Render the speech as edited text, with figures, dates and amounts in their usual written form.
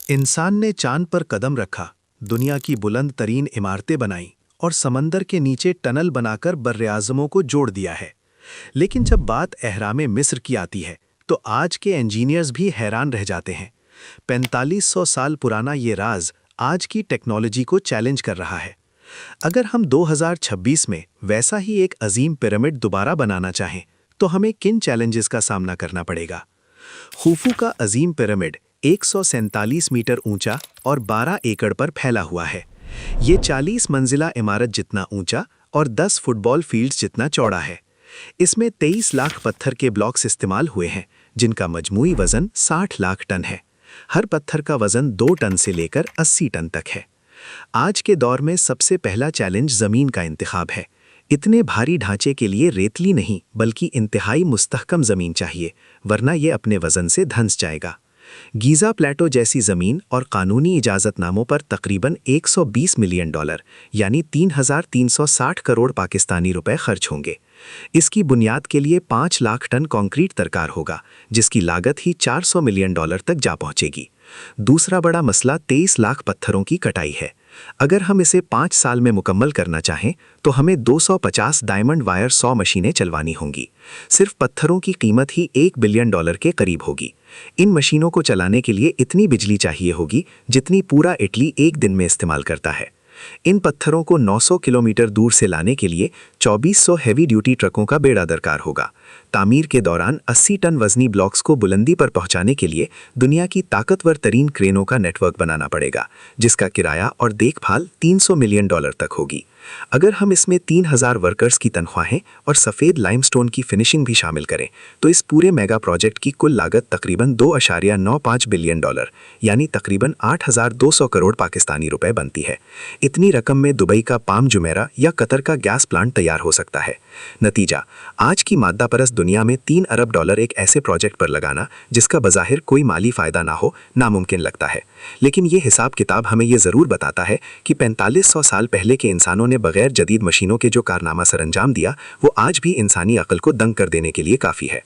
इंसान ने चांद पर कदम रखा, दुनिया की बुलंद तरीन इमारतें बनाईं और समंदर के नीचे टनल बनाकर बर्र-ए-आज़मों को जोड़ दिया है। लेकिन जब बात एहराम मिस्र की आती है, तो आज के इंजीनियर्स भी हैरान रह जाते हैं। 4500 साल पुराना ये राज आज की टेक्नोलॉजी को चैलेंज कर रहा है। अगर हम 2026 में वैसा ही एक अजीम पिरामिड दोबारा बनाना चाहें, तो हमें किन चैलेंजेस का सामना करना पड़ेगा? खूफू का अजीम पिरामिड 147 मीटर ऊंचा और 12 एकड़ पर फैला हुआ है। ये 40 मंजिला इमारत जितना ऊंचा और 10 फुटबॉल फील्ड्स जितना चौड़ा है। इसमें 23 लाख पत्थर के ब्लॉक्स इस्तेमाल हुए हैं, जिनका मजमूई वजन 60 लाख टन है। हर पत्थर का वजन 2 टन से लेकर 80 टन तक है। आज के दौर में सबसे पहला चैलेंज ज़मीन का इंतखाब है। इतने भारी ढांचे के लिए रेतली नहीं, बल्कि इंतहाई मुस्तहकम ज़मीन चाहिए, वरना ये अपने वजन से धंस जाएगा। गीज़ा प्लेटो जैसी ज़मीन और कानूनी इजाज़तनामों पर तकरीबन $120 मिलियन यानी 3,360 करोड़ पाकिस्तानी रुपए खर्च होंगे। इसकी बुनियाद के लिए 5 लाख टन कंक्रीट दरकार होगा, जिसकी लागत ही $400 मिलियन तक जा पहुंचेगी। दूसरा बड़ा मसला 23 लाख पत्थरों की कटाई है। अगर हम इसे 5 साल में मुकम्मल करना चाहें, तो हमें 250 डायमंड वायर 100 मशीनें चलवानी होंगी। सिर्फ पत्थरों की कीमत ही $1 बिलियन के करीब होगी। इन मशीनों को चलाने के लिए इतनी बिजली चाहिए होगी जितनी पूरा इटली एक दिन में इस्तेमाल करता है। इन पत्थरों को 900 किलोमीटर दूर से लाने के लिए 2400 हैवी ड्यूटी ट्रकों का बेड़ा दरकार होगा। तामीर के दौरान 80 टन वजनी ब्लॉक्स को बुलंदी पर पहुंचाने के लिए दुनिया की ताकतवर तरीन क्रेनों का नेटवर्क बनाना पड़ेगा, जिसका किराया और देखभाल $300 मिलियन तक होगी। अगर हम इसमें 3000 वर्कर्स की तनख्वाहें और सफ़ेद लाइमस्टोन की फिनिशिंग भी शामिल करें, तो इस पूरे मेगा प्रोजेक्ट की कुल लागत तकरीबन $2.95 बिलियन यानी तकरीबन 8200 करोड़ पाकिस्तानी रुपए बनती है। इतनी रकम में दुबई का पाम जुमेरा या कतर का गैस प्लांट तैयार हो सकता है। नतीजा, आज की मादा परस्त दुनिया में $3 अरब एक ऐसे प्रोजेक्ट पर लगाना जिसका बज़ाहिर कोई माली फ़ायदा ना हो, नामुमकिन लगता है। लेकिन ये हिसाब किताब हमें ये ज़रूर बताता है कि 4500 साल पहले के इंसानों ने बगैर जदीद मशीनों के जो कारनामा सरअंजाम दिया, वो आज भी इंसानी अक्ल को दंग कर देने के लिए काफ़ी है।